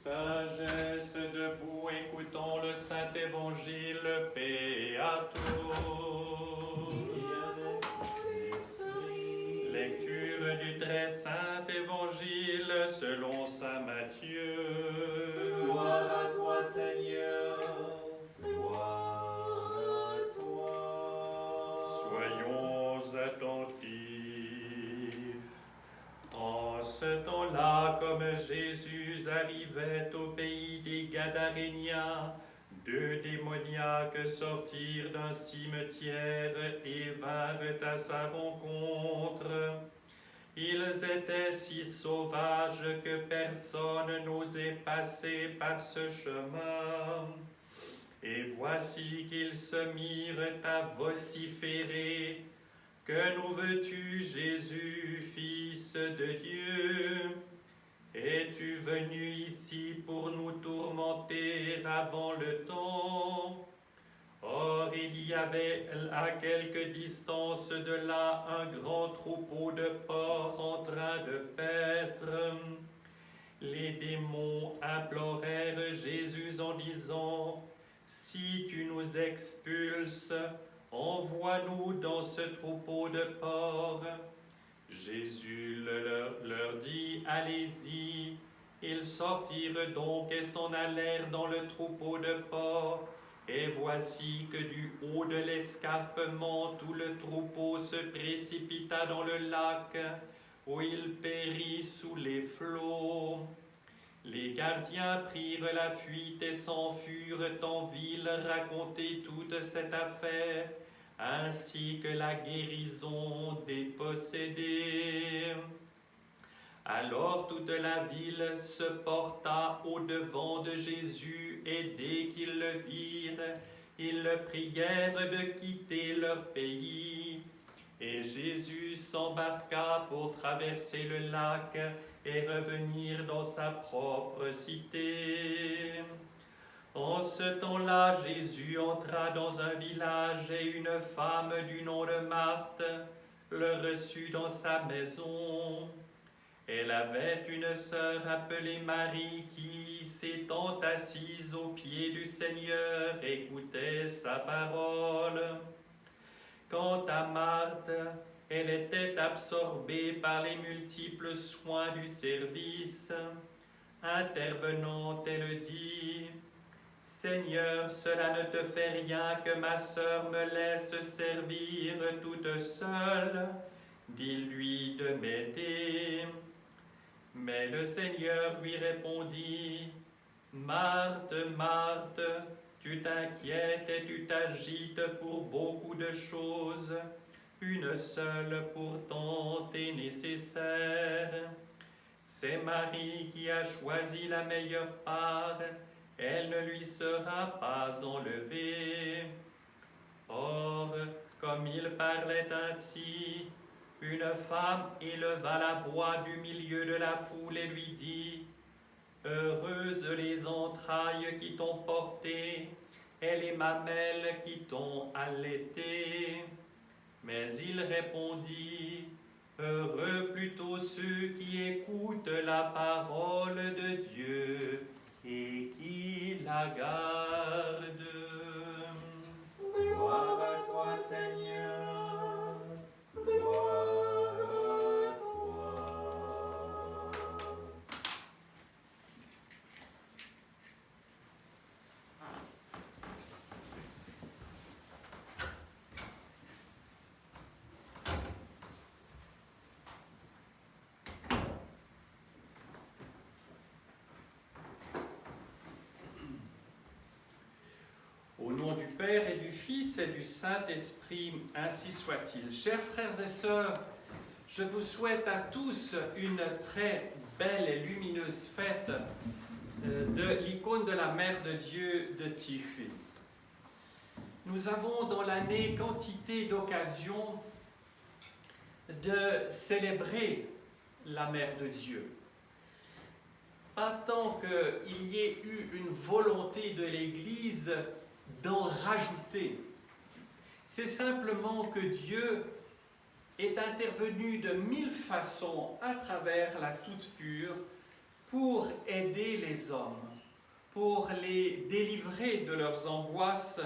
Sagesse debout, écoutons le Saint-Évangile, paix à tous. Lecture du très Saint Évangile selon saint Matthieu. Gloire à toi, Seigneur. Gloire à toi. Soyons attentifs. En ce temps-là, comme Jésus arrivait au pays des Gadaréniens, 2 démoniaques sortirent d'un cimetière et vinrent à sa rencontre. Ils étaient si sauvages que personne n'osait passer par ce chemin. Et voici qu'ils se mirent à vociférer. Que nous veux-tu, Jésus, Fils de Dieu? Es-tu venu ici pour nous tourmenter avant le temps? Or, il y avait à quelque distance de là un grand troupeau de porcs en train de paître. Les démons implorèrent Jésus en disant: si tu nous expulses, envoie-nous dans ce troupeau de porcs. Jésus leur dit: allez-y. Ils sortirent donc et s'en allèrent dans le troupeau de porcs. Et voici que du haut de l'escarpement, tout le troupeau se précipita dans le lac, où il périt sous les flots. Les gardiens prirent la fuite et s'enfurent en ville raconter toute cette affaire, ainsi que la guérison des possédés. Alors toute la ville se porta au-devant de Jésus, et dès qu'ils le virent, ils le prièrent de quitter leur pays. Et Jésus s'embarqua pour traverser le lac et revenir dans sa propre cité. En ce temps-là, Jésus entra dans un village et une femme du nom de Marthe le reçut dans sa maison. Elle avait une sœur appelée Marie qui, s'étant assise aux pieds du Seigneur, écoutait sa parole. Quant à Marthe, elle était absorbée par les multiples soins du service. Intervenant, elle dit: Seigneur, cela ne te fait rien que ma sœur me laisse servir toute seule. Dis-lui de m'aider. Mais le Seigneur lui répondit: Marthe, Marthe, tu t'inquiètes et tu t'agites pour beaucoup de choses. Une seule pourtant est nécessaire. C'est Marie qui a choisi la meilleure part. Elle ne lui sera pas enlevée. Or, comme il parlait ainsi, une femme éleva la voix du milieu de la foule et lui dit: Heureuses les entrailles qui t'ont porté et les mamelles qui t'ont allaité. Mais il répondit: Heureux plutôt ceux qui écoutent la parole de Dieu et qui la gardent. Gloire à toi, Seigneur. Gloire à toi. Au nom du Père et du Fils et du Saint-Esprit, ainsi soit-il. Chers frères et sœurs, je vous souhaite à tous une très belle et lumineuse fête de l'icône de la Mère de Dieu de Tyché. Nous avons dans l'année quantité d'occasions de célébrer la Mère de Dieu. Pas tant qu'il y ait eu une volonté de l'Église d'en rajouter. C'est simplement que Dieu est intervenu de 1000 façons à travers la toute pure pour aider les hommes, pour les délivrer de leurs angoisses,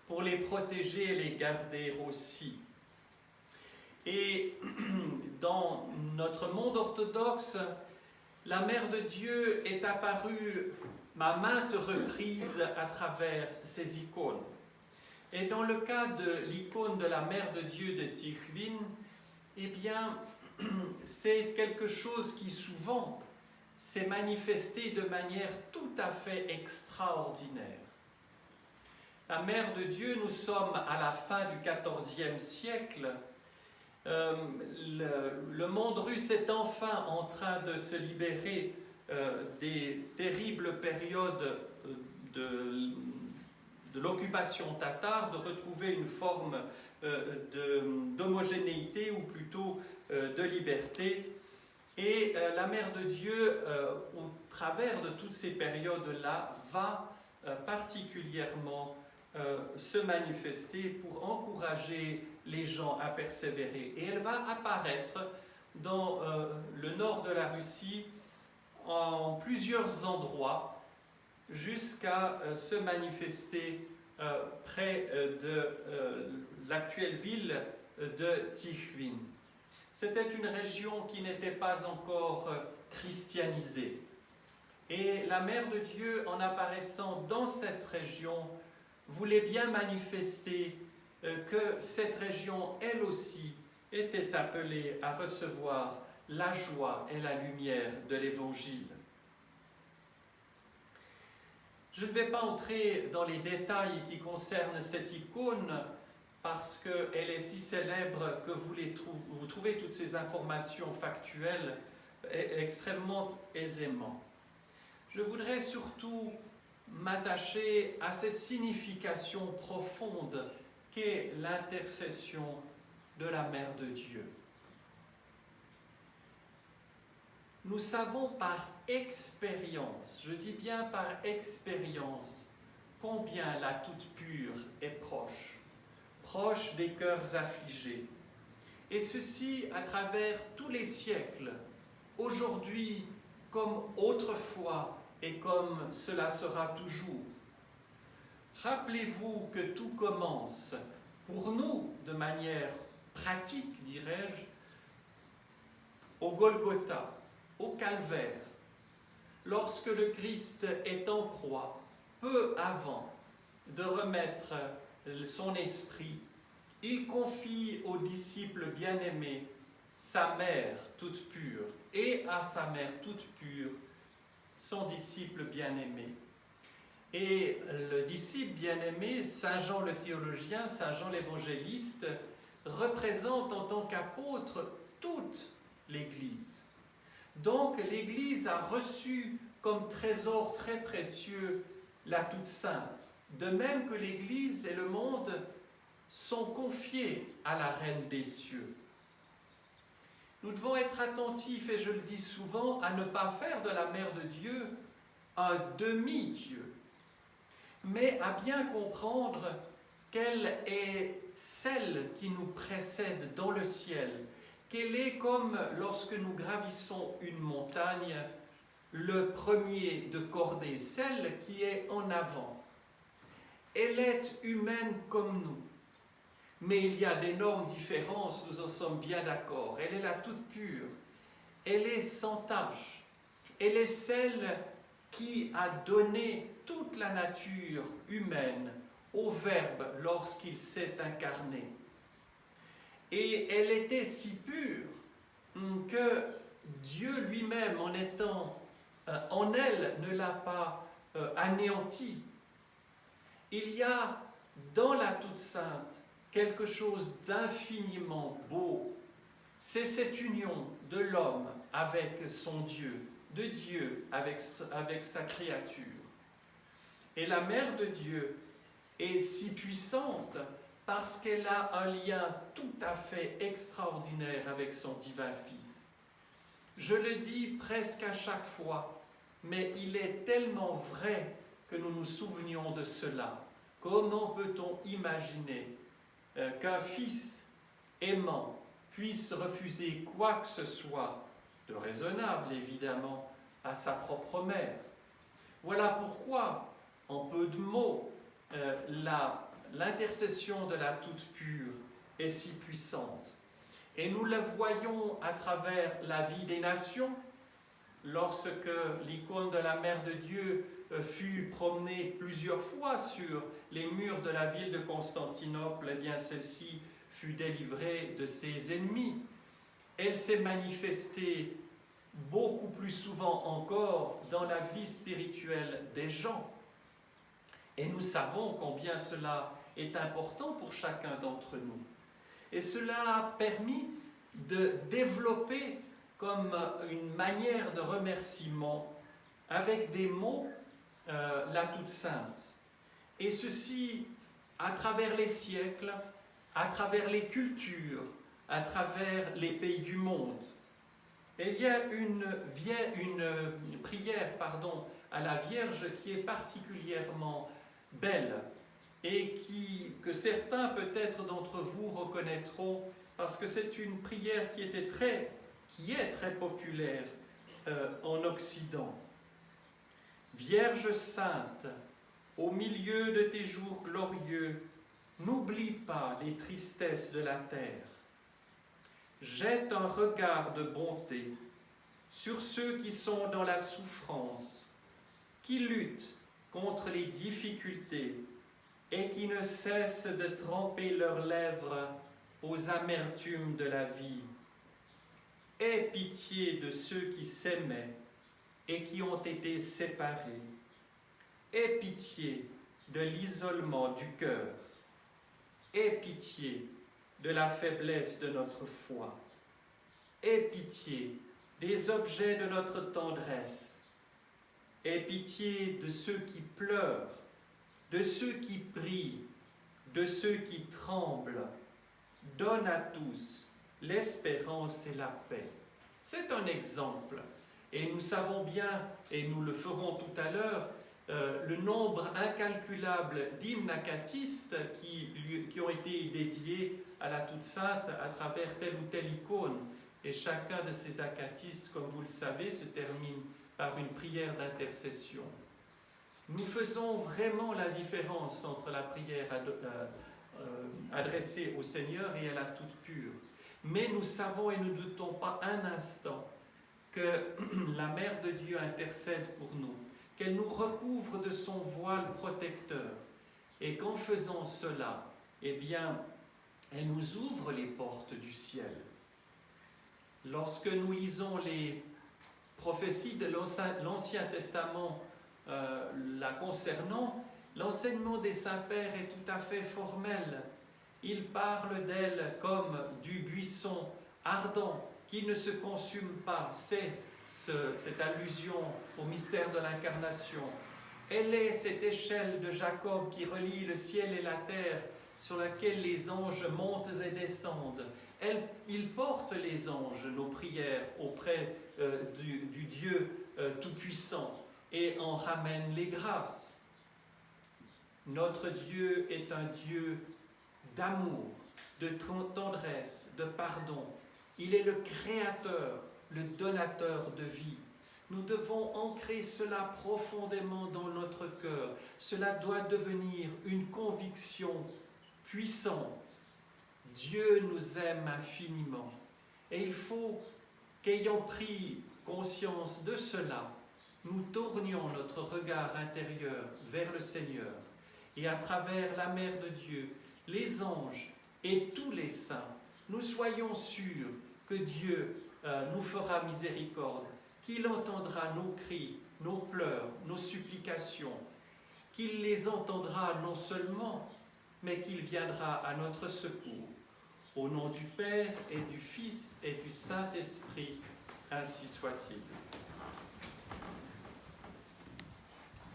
pour les protéger et les garder aussi. Et dans notre monde orthodoxe, la Mère de Dieu est apparue à maintes reprises à travers ces icônes. Et dans le cas de l'icône de la Mère de Dieu de Tikhvin, eh bien, c'est quelque chose qui souvent s'est manifesté de manière tout à fait extraordinaire. La Mère de Dieu, nous sommes à la fin du XIVe siècle. Le monde russe est enfin en train de se libérer des terribles périodes de l'occupation tatare, de retrouver une forme d'homogénéité ou plutôt de liberté. Et la Mère de Dieu, au travers de toutes ces périodes-là, va particulièrement se manifester pour encourager les gens à persévérer. Et elle va apparaître dans le nord de la Russie en plusieurs endroits jusqu'à se manifester près de l'actuelle ville de Tikhvin. C'était une région qui n'était pas encore christianisée. Et la Mère de Dieu, en apparaissant dans cette région, voulait bien manifester que cette région, elle aussi, était appelée à recevoir la joie et la lumière de l'Évangile. Je ne vais pas entrer dans les détails qui concernent cette icône, parce qu'elle est si célèbre que vous trouvez toutes ces informations factuelles extrêmement aisément. Je voudrais surtout m'attacher à cette signification profonde qu'est l'intercession de la Mère de Dieu. Nous savons par expérience, je dis bien par expérience, combien la toute pure est proche des cœurs affligés. Et ceci à travers tous les siècles, aujourd'hui comme autrefois et comme cela sera toujours. Rappelez-vous que tout commence, pour nous, de manière pratique, dirais-je, au Golgotha, au Calvaire, lorsque le Christ est en croix, peu avant de remettre son esprit, il confie aux disciples bien-aimés sa mère toute pure et à sa mère toute pure son disciple bien-aimé. Et le disciple bien-aimé, Saint Jean le théologien, Saint Jean l'évangéliste, représente en tant qu'apôtre toute l'Église. Donc l'Église a reçu comme trésor très précieux la Toute Sainte. De même que l'Église et le monde sont confiés à la Reine des cieux. Nous devons être attentifs, et je le dis souvent, à ne pas faire de la Mère de Dieu un demi-Dieu, mais à bien comprendre qu'elle est celle qui nous précède dans le ciel, qu'elle est comme lorsque nous gravissons une montagne, le premier de cordée, celle qui est en avant. Elle est humaine comme nous, mais il y a d'énormes différences, nous en sommes bien d'accord. Elle est la toute pure, elle est sans tache, elle est celle qui a donné toute la nature humaine au Verbe lorsqu'il s'est incarné. Et elle était si pure que Dieu lui-même, en étant en elle, ne l'a pas anéantie. Il y a dans la Toute Sainte quelque chose d'infiniment beau. C'est cette union de l'homme avec son Dieu, de Dieu avec sa créature. Et la Mère de Dieu est si puissante parce qu'elle a un lien tout à fait extraordinaire avec son divin Fils. Je le dis presque à chaque fois, mais il est tellement vrai que nous nous souvenions de cela. Comment peut-on imaginer qu'un fils aimant puisse refuser quoi que ce soit, de raisonnable évidemment, à sa propre mère. Voilà pourquoi, en peu de mots, l'intercession de la toute pure est si puissante. Et nous le voyons à travers la vie des nations, lorsque l'icône de la Mère de Dieu fut promenée plusieurs fois sur les murs de la ville de Constantinople, eh bien celle-ci fut délivrée de ses ennemis. Elle s'est manifestée beaucoup plus souvent encore dans la vie spirituelle des gens. Et nous savons combien cela est important pour chacun d'entre nous. Et cela a permis de développer comme une manière de remerciement avec des mots la toute sainte. Et ceci à travers les siècles, à travers les cultures, à travers les pays du monde. Et il y a une prière à la Vierge qui est particulièrement belle et que certains peut-être d'entre vous reconnaîtront parce que c'est une prière qui est très populaire en Occident. Vierge sainte, au milieu de tes jours glorieux, n'oublie pas les tristesses de la terre. Jette un regard de bonté sur ceux qui sont dans la souffrance, qui luttent contre les difficultés et qui ne cessent de tremper leurs lèvres aux amertumes de la vie. Aie pitié de ceux qui s'aimaient et qui ont été séparés. Aie pitié de l'isolement du cœur. Aie pitié de la faiblesse de notre foi. Aie pitié des objets de notre tendresse. Aie pitié de ceux qui pleurent, de ceux qui prient, de ceux qui tremblent. Donne à tous l'espérance et la paix. C'est un exemple. Et nous savons bien, et nous le ferons tout à l'heure, le nombre incalculable d'hymnes acatistes qui ont été dédiés à la Toute Sainte à travers telle ou telle icône. Et chacun de ces acatistes, comme vous le savez, se termine par une prière d'intercession. Nous faisons vraiment la différence entre la prière adressée au Seigneur et à la toute pure. Mais nous savons et ne doutons pas un instant que la Mère de Dieu intercède pour nous, qu'elle nous recouvre de son voile protecteur et qu'en faisant cela, eh bien, elle nous ouvre les portes du ciel. Lorsque nous lisons les prophéties de l'Ancien Testament la concernant, l'enseignement des saints-pères est tout à fait formel. Ils parlent d'elle comme du buisson ardent qui ne se consume pas. C'est cette allusion au mystère de l'incarnation. Elle est cette échelle de Jacob qui relie le ciel et la terre, sur laquelle les anges montent et descendent. Il porte les anges, nos prières, auprès du Dieu Tout-Puissant et en ramène les grâces. Notre Dieu est un Dieu d'amour, de tendresse, de pardon. Il est le créateur, le donateur de vie. Nous devons ancrer cela profondément dans notre cœur. Cela doit devenir une conviction puissante. Dieu nous aime infiniment. Et il faut qu'ayant pris conscience de cela, nous tournions notre regard intérieur vers le Seigneur. Et à travers la Mère de Dieu, les anges et tous les saints, nous soyons sûrs que Dieu nous fera miséricorde, qu'il entendra nos cris, nos pleurs, nos supplications, qu'il les entendra non seulement, mais qu'il viendra à notre secours. Au nom du Père et du Fils et du Saint-Esprit, ainsi soit-il.